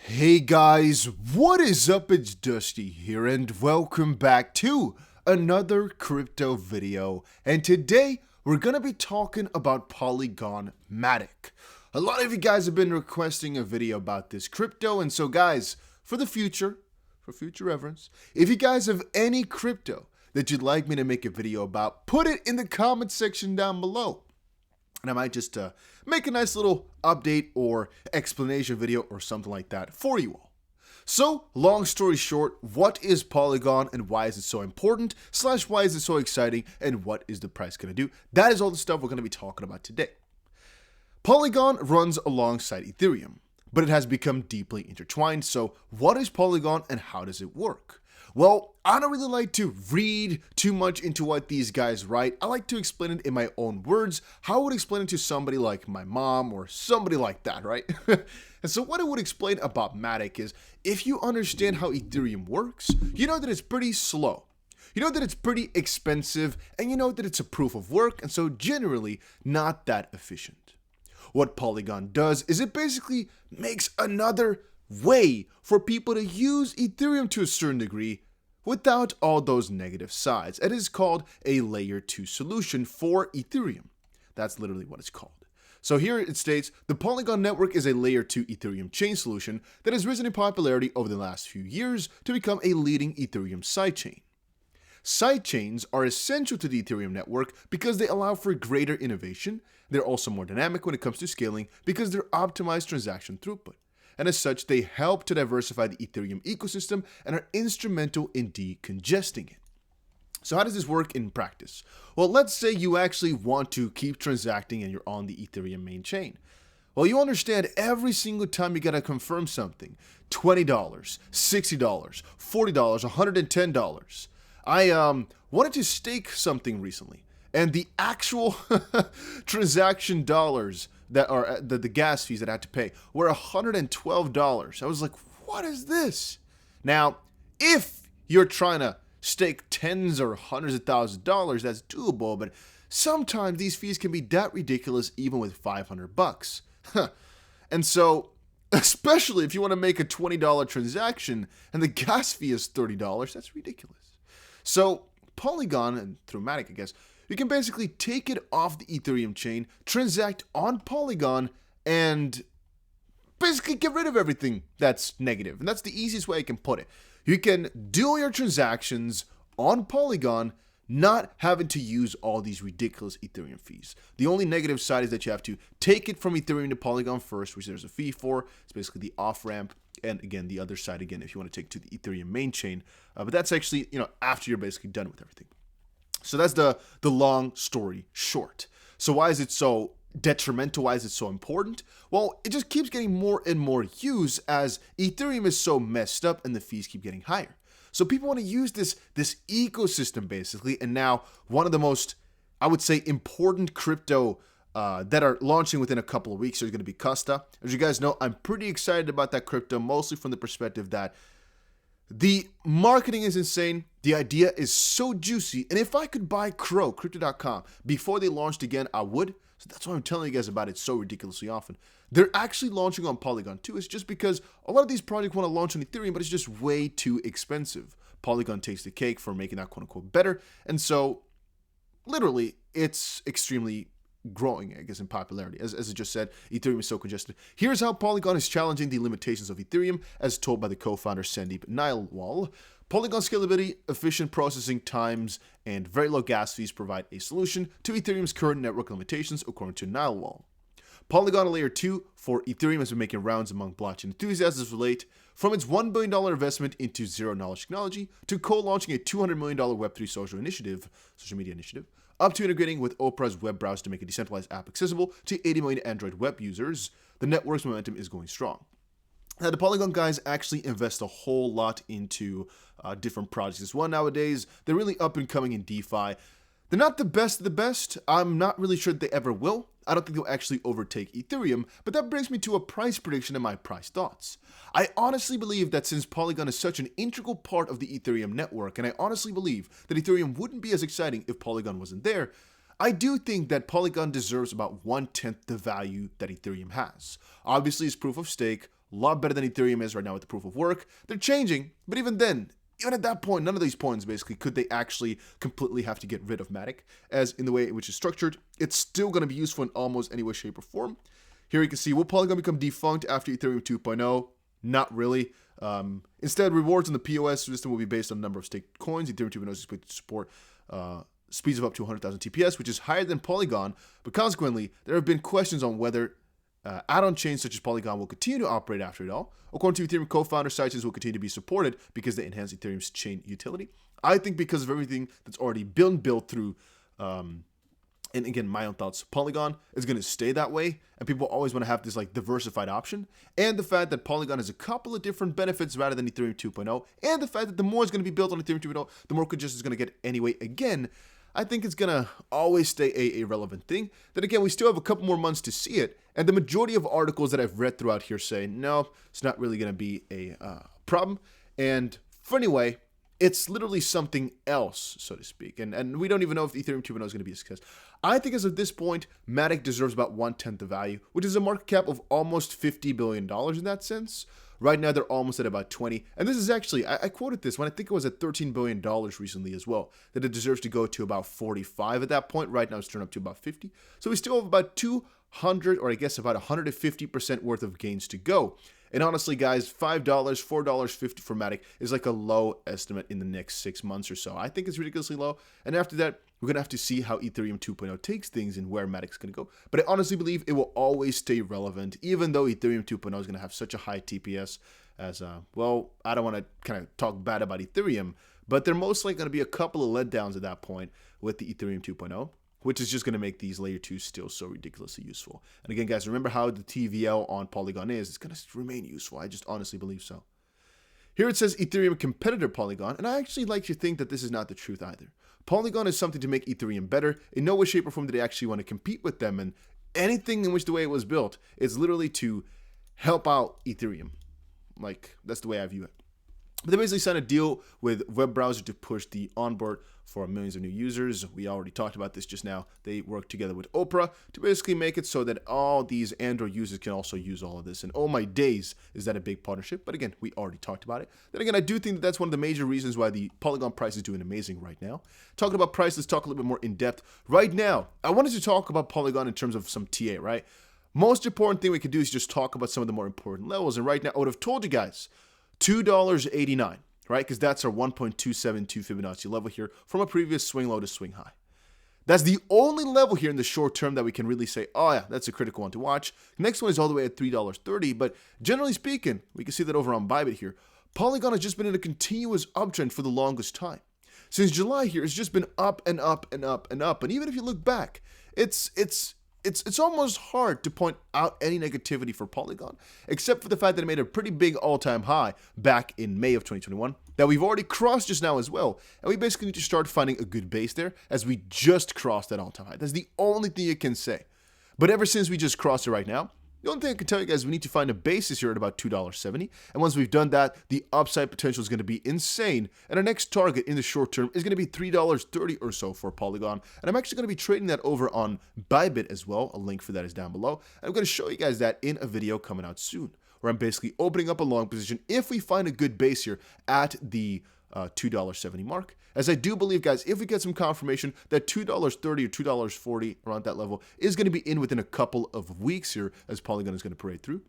Hey guys, what is up? It's Dusty here and welcome back to another crypto video. And today we're gonna be talking about Polygon MATIC. A lot of you guys have been requesting a video about this crypto, and so guys, for future reference, if you guys have any crypto that you'd like me to make a video about, put it in the comment section down below. And I might just make a nice little update or explanation video or something like that for you all. So, long story short, what is Polygon and why is it so important, / why is it so exciting, and what is the price going to do? That is all the stuff we're going to be talking about today. Polygon runs alongside Ethereum, but it has become deeply intertwined. So, what is Polygon and how does it work? Well, I don't really like to read too much into what these guys write. I like to explain it in my own words, how I would explain it to somebody like my mom or somebody like that, right? And so what I would explain about MATIC is, if you understand how Ethereum works, you know that it's pretty slow. You know that it's pretty expensive, and you know that it's a proof of work, and so generally not that efficient. What Polygon does is it basically makes another way for people to use Ethereum to a certain degree without all those negative sides. It is called a layer 2 solution for Ethereum. That's literally what it's called. So here it states, the Polygon network is a layer 2 Ethereum chain solution that has risen in popularity over the last few years to become a leading Ethereum sidechain. Sidechains are essential to the Ethereum network because they allow for greater innovation. They're also more dynamic when it comes to scaling because they're optimized transaction throughput. And as such, they help to diversify the Ethereum ecosystem and are instrumental in decongesting it. So how does this work in practice? Well, let's say you actually want to keep transacting and you're on the Ethereum main chain. Well, you understand every single time you gotta confirm something, $20, $60, $40, $110. I wanted to stake something recently, and the actual transaction dollars that are the gas fees that I had to pay were $112. I was like, what is this? Now, if you're trying to stake tens or hundreds of thousands of dollars, that's doable, but sometimes these fees can be that ridiculous even with $500. And so, especially if you want to make a $20 transaction and the gas fee is $30, that's ridiculous. So, Polygon, and through MATIC, I guess, you can basically take it off the Ethereum chain, transact on Polygon, and basically get rid of everything that's negative. And that's the easiest way I can put it. You can do your transactions on Polygon, not having to use all these ridiculous Ethereum fees. The only negative side is that you have to take it from Ethereum to Polygon first, which there's a fee for. It's basically the off-ramp. And again, the other side, again, if you want to take to the Ethereum main chain. But that's actually, after you're basically done with everything. So that's the long story short. So why is it so detrimental? Why is it so important? Well, it just keeps getting more and more use as Ethereum is so messed up and the fees keep getting higher. So people want to use this ecosystem basically, and now one of the most, I would say, important crypto that are launching within a couple of weeks is going to be Costa. As you guys know, I'm pretty excited about that crypto, mostly from the perspective that the marketing is insane. The idea is so juicy. And if I could buy crypto.com before they launched again, I would. So that's why I'm telling you guys about it so ridiculously often. They're actually launching on Polygon too. It's just because a lot of these projects want to launch on Ethereum, but it's just way too expensive. Polygon takes the cake for making that quote unquote better. And so literally it's extremely growing, I guess, in popularity. As I just said, Ethereum is so congested. Here's how Polygon is challenging the limitations of Ethereum, as told by the co-founder Sandeep Nailwal. Polygon scalability, efficient processing times, and very low gas fees provide a solution to Ethereum's current network limitations, according to Nailwal. Polygon Layer 2 for Ethereum has been making rounds among blockchain enthusiasts as of late, from its $1 billion investment into zero-knowledge technology to co-launching a $200 million Web3 social media initiative, up to integrating with Opera's web browser to make a decentralized app accessible to 80 million Android web users. The network's momentum is going strong. Now, the Polygon guys actually invest a whole lot into different projects as well nowadays. They're really up and coming in DeFi. They're not the best of the best. I'm not really sure they ever will. I don't think they'll actually overtake Ethereum, but that brings me to a price prediction and my price thoughts. I honestly believe that since Polygon is such an integral part of the Ethereum network, and I honestly believe that Ethereum wouldn't be as exciting if Polygon wasn't there, I do think that Polygon deserves about 1/10 the value that Ethereum has. Obviously, it's proof of stake. A lot better than Ethereum is right now with the proof of work. They're changing, but even then, even at that point, none of these points basically could they actually completely have to get rid of MATIC, as in the way in which it's structured, it's still going to be useful in almost any way, shape, or form. Here you can see, will Polygon become defunct after Ethereum 2.0? Not really. Instead, rewards on the POS system will be based on the number of staked coins. Ethereum 2.0 is expected to support speeds of up to 100,000 TPS, which is higher than Polygon, but consequently, there have been questions on whether add-on chains such as Polygon will continue to operate after it all. According to Ethereum co-founder, sidechains will continue to be supported because they enhance Ethereum's chain utility. I think because of everything that's already been built through, and again, my own thoughts, Polygon is going to stay that way, and people always want to have this like diversified option, and the fact that Polygon has a couple of different benefits rather than Ethereum 2.0, and the fact that the more is going to be built on Ethereum 2.0, the more congestion is going to get anyway. Again, I think it's going to always stay a relevant thing. Then again, we still have a couple more months to see it. And the majority of articles that I've read throughout here say, no, it's not really going to be a problem. And for anyway, it's literally something else, so to speak. And we don't even know if Ethereum 2.0 is going to be a success. I think as of this point, MATIC deserves about 1/10 the value, which is a market cap of almost $50 billion in that sense. Right now, they're almost at about 20. And this is actually, I quoted this when I think it was at $13 billion recently as well, that it deserves to go to about 45 at that point. Right now, it's turned up to about 50. So we still have about 200, or I guess about 150% worth of gains to go. And honestly, guys, $5, $4.50 for MATIC is like a low estimate in the next 6 months or so. I think it's ridiculously low. And after that, we're going to have to see how Ethereum 2.0 takes things and where MATIC's going to go. But I honestly believe it will always stay relevant, even though Ethereum 2.0 is going to have such a high TPS as, well, I don't want to kind of talk bad about Ethereum, but there most likely going to be a couple of letdowns at that point with the Ethereum 2.0. Which is just going to make these layer 2s still so ridiculously useful. And again, guys, remember how the TVL on Polygon is. It's going to remain useful. I just honestly believe so. Here it says Ethereum competitor Polygon, and I actually like to think that this is not the truth either. Polygon is something to make Ethereum better. In no way, shape, or form did they actually want to compete with them, and anything in which the way it was built is literally to help out Ethereum. Like, that's the way I view it. But they basically signed a deal with web browser to push the onboard for millions of new users. We already talked about this just now. They worked together with Opera to basically make it so that all these Android users can also use all of this. And oh my days, is that a big partnership? But again, we already talked about it. Then again, I do think that that's one of the major reasons why the Polygon price is doing amazing right now. Talking about price, let's talk a little bit more in depth. Right now, I wanted to talk about Polygon in terms of some TA, right? Most important thing we could do is just talk about some of the more important levels. And right now, I would have told you guys, $2.89, right? Because that's our 1.272 Fibonacci level here from a previous swing low to swing high. That's the only level here in the short term that we can really say, oh yeah, that's a critical one to watch. The next one is all the way at $3.30, but generally speaking, we can see that over on Bybit here, Polygon has just been in a continuous uptrend for the longest time. Since July here, it's just been up and up and up and up. And even if you look back, it's almost hard to point out any negativity for Polygon, except for the fact that it made a pretty big all-time high back in May of 2021 that we've already crossed just now as well. And we basically need to start finding a good base there as we just crossed that all-time high. That's the only thing you can say. But ever since we just crossed it right now, the only thing I can tell you guys, we need to find a basis here at about $2.70. And once we've done that, the upside potential is going to be insane. And our next target in the short term is going to be $3.30 or so for Polygon. And I'm actually going to be trading that over on Bybit as well. A link for that is down below. And I'm going to show you guys that in a video coming out soon, where I'm basically opening up a long position if we find a good base here at the $2.70 mark. As I do believe, guys, if we get some confirmation that $2.30 or $2.40 around that level is going to be in within a couple of weeks here as Polygon is going to parade through,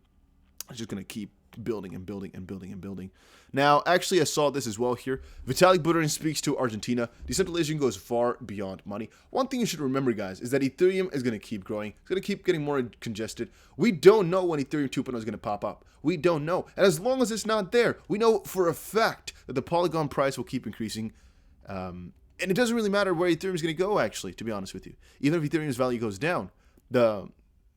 it's just going to keep building and building and building and building. Now, actually, I saw this as well here. Vitalik Buterin speaks to Argentina. Decentralization goes far beyond money. One thing you should remember, guys, is that Ethereum is going to keep growing. It's going to keep getting more congested. We don't know when Ethereum 2.0 is going to pop up. We don't know. And as long as it's not there, we know for a fact that the Polygon price will keep increasing. And it doesn't really matter where Ethereum is going to go, actually, to be honest with you. Even if Ethereum's value goes down, the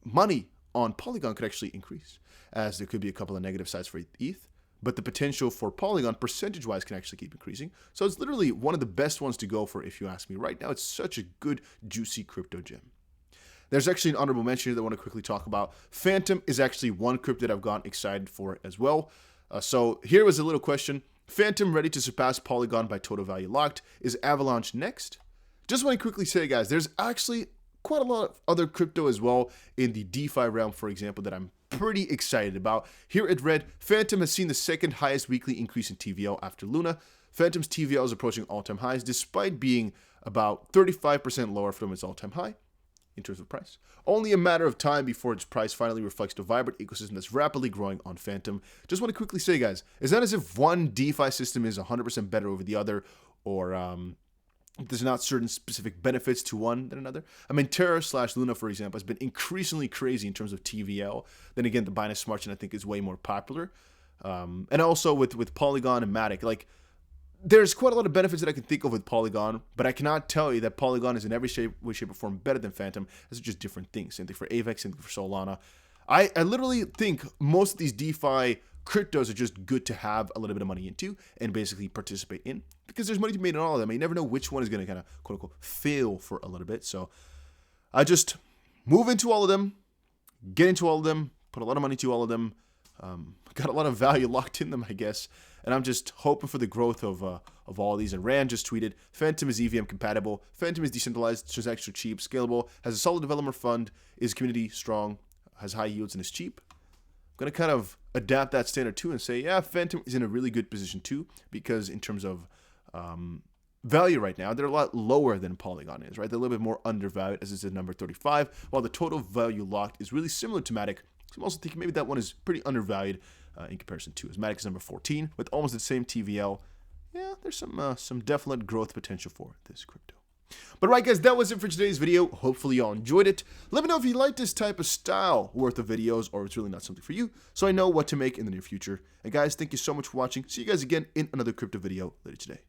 money on Polygon could actually increase, as there could be a couple of negative sides for ETH, but the potential for Polygon percentage-wise can actually keep increasing. So it's literally one of the best ones to go for, if you ask me. Right now, it's such a good, juicy crypto gem. There's actually an honorable mention here that I want to quickly talk about. Phantom is actually one crypto that I've gotten excited for as well. So here was a little question. Phantom ready to surpass Polygon by total value locked. Is Avalanche next? Just want to quickly say, guys, there's actually quite a lot of other crypto as well in the DeFi realm, for example, that I'm pretty excited about. Here it read, Phantom has seen the second highest weekly increase in TVL after Luna. Phantom's TVL is approaching all-time highs despite being about 35% lower from its all-time high in terms of price. Only a matter of time before its price finally reflects the vibrant ecosystem that's rapidly growing on Phantom. Just want to quickly say, guys, it's not as if one DeFi system is 100% better over the other, or there's not certain specific benefits to one than another. I mean, Terra/Luna, for example, has been increasingly crazy in terms of TVL. Then again, the Binance Smart Chain, I think, is way more popular. And also with Polygon and MATIC, like, there's quite a lot of benefits that I can think of with Polygon, but I cannot tell you that Polygon is in every way, shape, or form better than Phantom. It's just different things. Same thing for AVAX, same thing for Solana. I literally think most of these DeFi cryptos are just good to have a little bit of money into and basically participate in, because there's money to be made in all of them. You never know which one is going to kind of, quote unquote, fail for a little bit. So I just move into all of them, get into all of them, put a lot of money to all of them. Got a lot of value locked in them, I guess. And I'm just hoping for the growth of all of these. And Rand just tweeted, Phantom is EVM compatible. Phantom is decentralized, transaction cheap, scalable, has a solid developer fund, is community strong, has high yields, and is cheap. I'm going to kind of adapt that standard too and say, yeah, Phantom is in a really good position too, because in terms of value right now, they're a lot lower than Polygon is, right? They're a little bit more undervalued, as it's at number 35, while the total value locked is really similar to MATIC. So I'm also thinking maybe that one is pretty undervalued in comparison to, as MATIC is number 14 with almost the same TVL. Yeah, there's some definite growth potential for this crypto. But right, guys, that was it for today's video. Hopefully y'all enjoyed it. Let me know if you like this type of style worth of videos, or it's really not something for you, so I know what to make in the near future. And guys, thank you so much for watching. See you guys again in another crypto video later today.